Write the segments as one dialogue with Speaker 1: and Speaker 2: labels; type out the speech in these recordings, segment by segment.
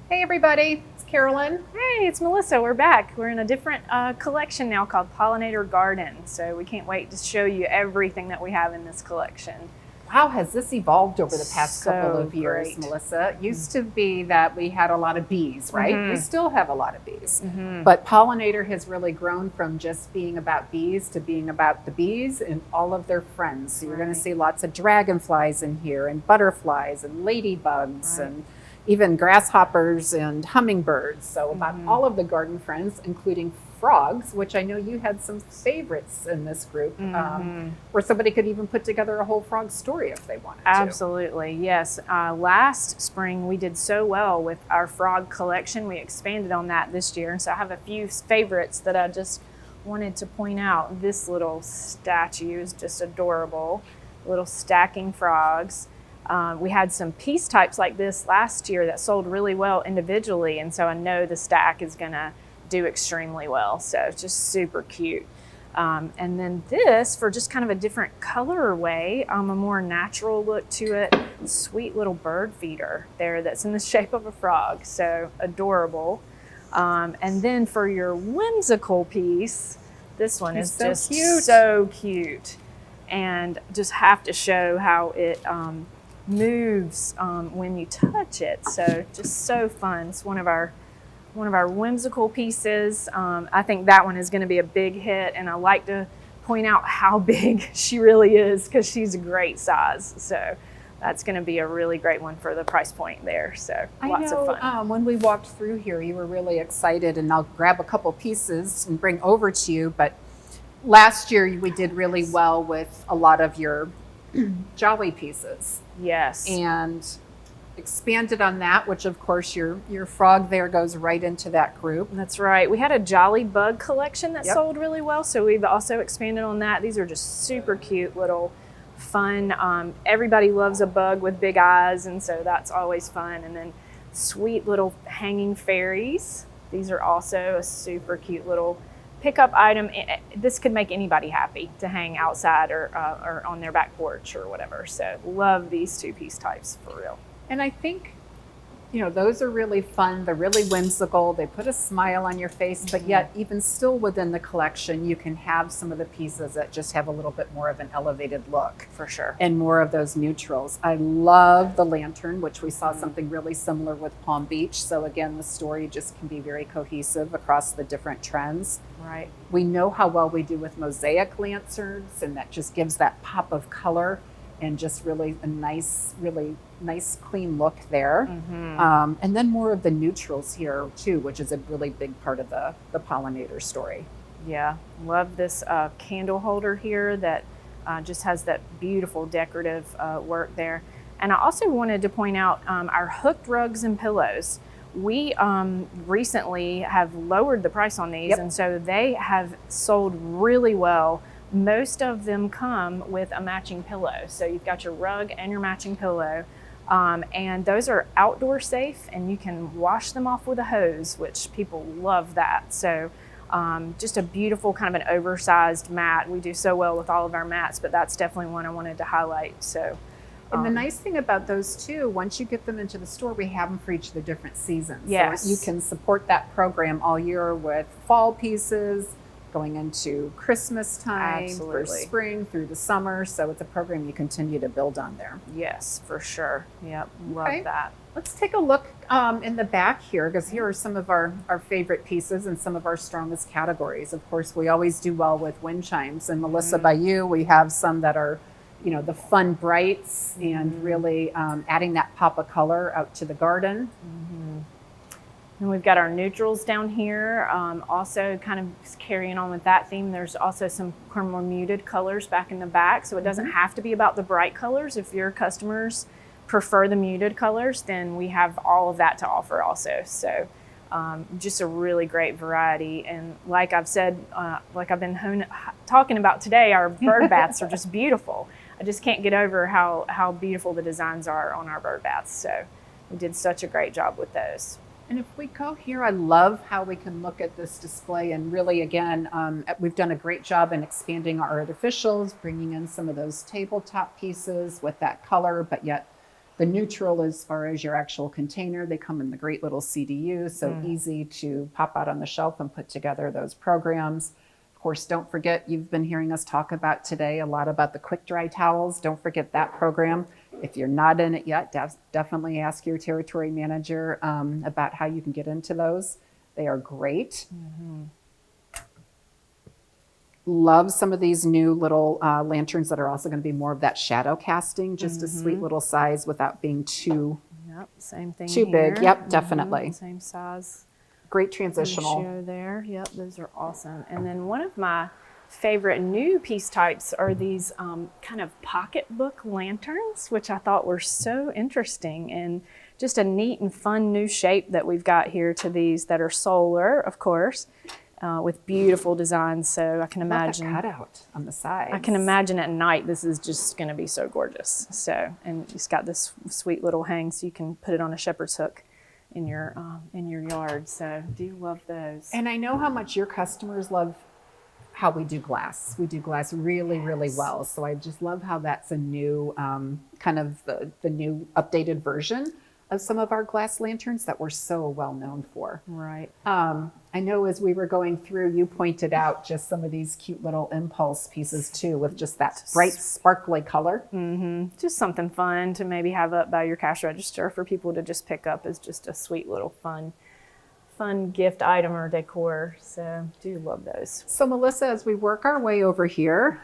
Speaker 1: Hey everybody, it's Carolyn.
Speaker 2: Hey, it's Melissa. We're back. We're in a different collection now called Pollinator Garden. So we can't wait to show you everything that we have in this collection.
Speaker 1: How has this evolved over the past couple
Speaker 2: So
Speaker 1: of years,
Speaker 2: great.
Speaker 1: Melissa? It used to be that we had a lot of bees, right? We
Speaker 2: Mm-hmm.
Speaker 1: still have a lot of bees.
Speaker 2: Mm-hmm.
Speaker 1: But Pollinator has really grown from just being about bees to being about the bees and all of their friends. So you're going to
Speaker 2: Right.
Speaker 1: see lots of dragonflies in here and butterflies and ladybugs
Speaker 2: Right.
Speaker 1: and even grasshoppers and hummingbirds. So about
Speaker 2: Mm-hmm.
Speaker 1: all of the garden friends, including frogs, which I know you had some favorites in this group,
Speaker 2: Mm-hmm.
Speaker 1: where somebody could even put together a whole frog story if they wanted to.
Speaker 2: Absolutely, yes. Last spring we did so well with our frog collection. We expanded on that this year, and so I have a few favorites that I just wanted to point out. This little statue is just adorable. Little stacking frogs. We had some piece types like this last year that sold really well individually, and so I know the stack is going to do extremely well. So it's just super cute. And then this, for just kind of a different colorway, a more natural look to it, sweet little bird feeder there that's in the shape of a frog. So adorable. And then for your whimsical piece, this one
Speaker 1: He's
Speaker 2: is
Speaker 1: so
Speaker 2: just
Speaker 1: cute.
Speaker 2: so cute. And just have to show how it moves when you touch it. So just so fun. It's one of our whimsical pieces. I think that one is going to be a big hit, and I like to point out how big she really is because she's a great size. So that's going to be a really great one for the price point there. So lots of fun.
Speaker 1: When we walked through here, you were really excited, and I'll grab a couple pieces and bring over to you. But last year, we did really well with a lot of your jolly pieces
Speaker 2: Yes.
Speaker 1: and expanded on that, which of course your frog there goes right into that group.
Speaker 2: That's right. We had a Jolly Bug collection that
Speaker 1: Yep.
Speaker 2: sold really well, so we've also expanded on that. These are just super cute little fun. Everybody loves a bug with big eyes, and so that's always fun. And then sweet little hanging fairies. These are also a super cute little pickup item. This could make anybody happy to hang outside or on their back porch or whatever. So love these two piece types for real.
Speaker 1: And I think, those are really fun. They're really whimsical. They put a smile on your face, but yet even still within the collection, you can have some of the pieces that just have a little bit more of an elevated look
Speaker 2: For sure.
Speaker 1: and more of those neutrals. I love the lantern, which we saw something really similar with Palm Beach. So again, the story just can be very cohesive across the different trends.
Speaker 2: Right.
Speaker 1: We know how well we do with mosaic lanterns, and that just gives that pop of color and just really a really nice, clean look there. And then more of the neutrals here too, which is a really big part of the pollinator story.
Speaker 2: Yeah, love this candle holder here that just has that beautiful decorative work there. And I also wanted to point out our hooked rugs and pillows. We recently have lowered the price on these,
Speaker 1: Yep.
Speaker 2: and so they have sold really well. Most of them come with a matching pillow. So you've got your rug and your matching pillow. And those are outdoor safe, and you can wash them off with a hose, which people love that. So just a beautiful kind of an oversized mat. We do so well with all of our mats, but that's definitely one I wanted to highlight. So,
Speaker 1: And the nice thing about those too, once you get them into the store, we have them for each of the different seasons.
Speaker 2: Yes.
Speaker 1: So you can support that program all year with fall pieces, going into Christmas time, for
Speaker 2: Absolutely.
Speaker 1: spring through the summer. So it's a program you continue to build on there.
Speaker 2: yes, for sure. Yep, love
Speaker 1: Okay.
Speaker 2: that.
Speaker 1: Let's take a look in the back here, because here are some of our favorite pieces and some of our strongest categories. Of course, we always do well with wind chimes. And Melissa, by you, we have some that are, the fun brights and really adding that pop of color out to the garden.
Speaker 2: And we've got our neutrals down here. Also kind of carrying on with that theme, there's also some more muted colors back in the back. So it doesn't have to be about the bright colors. If your customers prefer the muted colors, then we have all of that to offer also. So just a really great variety. And like I've said, like I've been talking about today, our bird baths are just beautiful. I just can't get over how beautiful the designs are on our bird baths. So we did such a great job with those.
Speaker 1: And if we go here, I love how we can look at this display and really, again, we've done a great job in expanding our artificials, bringing in some of those tabletop pieces with that color, but yet The neutral, as far as your actual container, they come in the great little CDU, so easy to pop out on the shelf and put together those programs. Of course, don't forget, you've been hearing us talk about today a lot about the quick dry towels. Don't forget that program. If you're not in it yet, definitely ask your territory manager about how you can get into those. They are great. Love some of these new little lanterns that are also going to be more of that shadow casting, just a sweet little size without being too
Speaker 2: same thing
Speaker 1: too
Speaker 2: here.
Speaker 1: big. Yep, definitely.
Speaker 2: Same size.
Speaker 1: Great transitional.
Speaker 2: Ratio there. Yep, those are awesome. And then one of my favorite new piece types are these kind of pocketbook lanterns, which I thought were so interesting and just a neat and fun new shape that we've got here to these that are solar, of course, with beautiful designs. So I can imagine
Speaker 1: cutout on the side.
Speaker 2: I can imagine at night this is just going to be so gorgeous. So, and it's got this sweet little hang, so you can put it on a shepherd's hook in your yard. So do love those.
Speaker 1: And I know how much your customers love how we do glass. We do glass really, really well. So I just love how that's a new kind of the new updated version of some of our glass lanterns that we're so well known for.
Speaker 2: Right.
Speaker 1: I know as we were going through, you pointed out just some of these cute little impulse pieces too, with just that bright, sparkly color.
Speaker 2: Just something fun to maybe have up by your cash register for people to just pick up as just a sweet little fun gift item or decor. So do love those.
Speaker 1: So Melissa, as we work our way over here,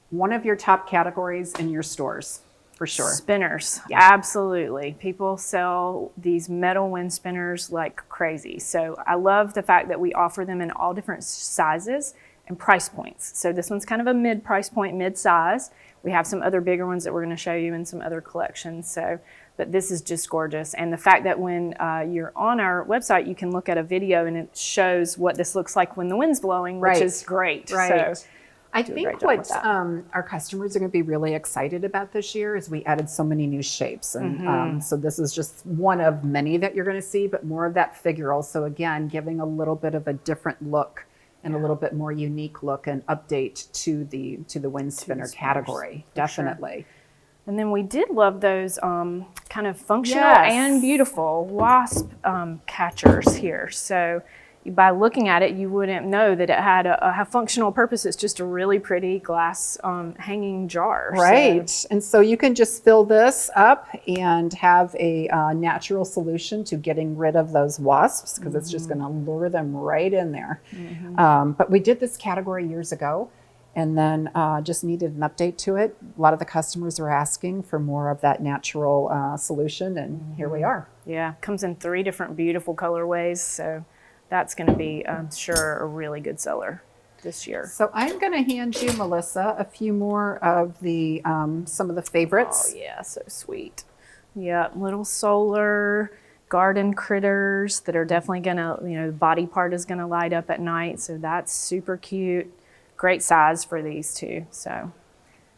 Speaker 1: one of your top categories in your stores, for sure.
Speaker 2: Spinners, absolutely. People sell these metal wind spinners like crazy. So I love the fact that we offer them in all different sizes and price points. So this one's kind of a mid-price point, mid-size. We have some other bigger ones that we're going to show you in some other collections. So, but this is just gorgeous. And the fact that when you're on our website, you can look at a video and it shows what this looks like when the wind's blowing, which is great.
Speaker 1: Right.
Speaker 2: So,
Speaker 1: I think what our customers are going to be really excited about this year is we added so many new shapes. And so this is just one of many that you're going to see, but more of that figural. So again, giving a little bit of a different look and a little bit more unique look and update to the wind spinner category. Definitely.
Speaker 2: Sure. And then we did love those kind of functional and beautiful wasp catchers here. So by looking at it, you wouldn't know that it had a functional purpose. It's just a really pretty glass hanging jar.
Speaker 1: Right. So. And so you can just fill this up and have a natural solution to getting rid of those wasps, because it's just going to lure them right in there. But we did this category years ago and then just needed an update to it. A lot of the customers were asking for more of that natural solution, and here we are.
Speaker 2: Yeah, comes in 3 different beautiful colorways. So that's going to be, I'm sure, a really good seller this year.
Speaker 1: So I'm going to hand you, Melissa, a few more of the some of the favorites.
Speaker 2: Oh yeah, so sweet. Yeah, little solar garden critters that are definitely going to, the body part is going to light up at night. So that's super cute. Great size for these too. So,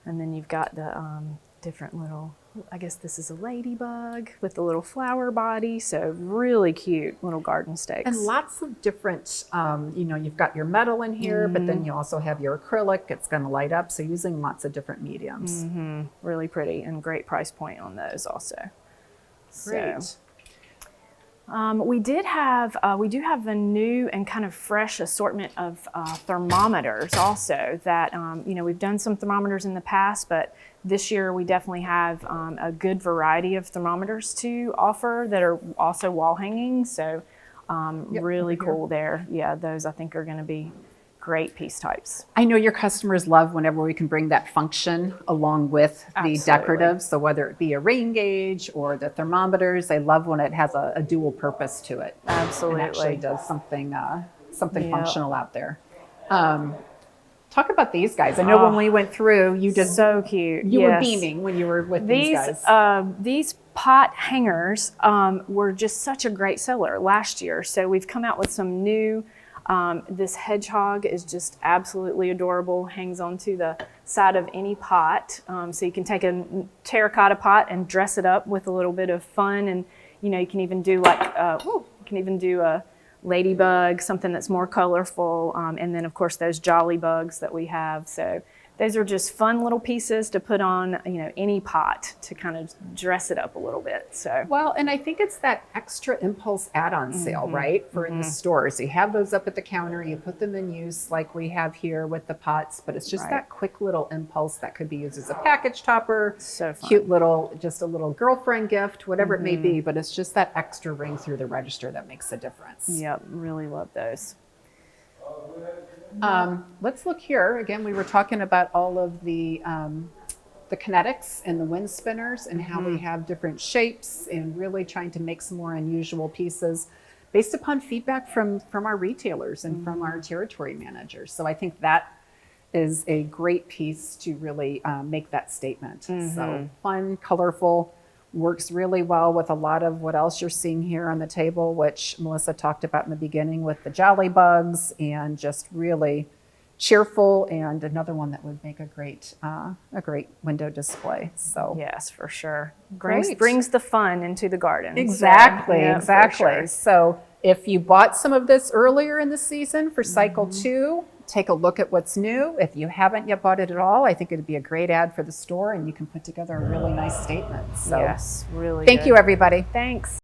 Speaker 2: and then you've got the different little, I guess this is a ladybug with the little flower body. So really cute little garden stakes.
Speaker 1: And lots of different, you've got your metal in here, but then you also have your acrylic. It's going to light up. So using lots of different mediums.
Speaker 2: Really pretty and great price point on those also.
Speaker 1: Great.
Speaker 2: So, we do have a new and kind of fresh assortment of thermometers also that, we've done some thermometers in the past, but this year we definitely have a good variety of thermometers to offer that are also wall hanging. So really cool there. Yeah, those I think are going to be great piece types.
Speaker 1: I know your customers love whenever we can bring that function along with the decorative. So whether it be a rain gauge or the thermometers, they love when it has a dual purpose to it.
Speaker 2: Absolutely.
Speaker 1: And actually does something functional out there. Talk about these guys. I know when we went through, you did
Speaker 2: so cute.
Speaker 1: You were beaming when you were with these guys.
Speaker 2: These pot hangers were just such a great seller last year. So we've come out with some new. This hedgehog is just absolutely adorable, hangs onto the side of any pot. So you can take a terracotta pot and dress it up with a little bit of fun. And, you can even do a ladybug, something that's more colorful. And then of course those jolly bugs that we have. So Those are just fun little pieces to put on, you know, any pot to kind of dress it up a little bit. So
Speaker 1: Well, and I think it's that extra impulse add-on sale, right? For in the stores. You have those up at the counter, you put them in use like we have here with the pots, but it's just
Speaker 2: Right.
Speaker 1: that quick little impulse that could be used as a package topper,
Speaker 2: So fun.
Speaker 1: cute little, just a little girlfriend gift, whatever it may be, but it's just that extra ring through the register that makes a difference.
Speaker 2: Yep, really love those.
Speaker 1: Let's look here. Again, we were talking about all of the kinetics and the wind spinners and how we have different shapes and really trying to make some more unusual pieces based upon feedback from our retailers and from our territory managers. So I think that is a great piece to really make that statement. So fun, colorful, works really well with a lot of what else you're seeing here on the table, which Melissa talked about in the beginning with the jolly bugs, and just really cheerful, and another one that would make a great window display. So
Speaker 2: Yes, for sure.
Speaker 1: Great.
Speaker 2: Brings the fun into the garden.
Speaker 1: exactly,
Speaker 2: So, yeah, for
Speaker 1: exactly.
Speaker 2: sure.
Speaker 1: So if you bought some of this earlier in the season for cycle 2, take a look at what's new. If you haven't yet bought it at all, I think it'd be a great ad for the store, and you can put together a really nice statement. So
Speaker 2: Yes, really
Speaker 1: thank
Speaker 2: good.
Speaker 1: you, everybody.
Speaker 2: Thanks.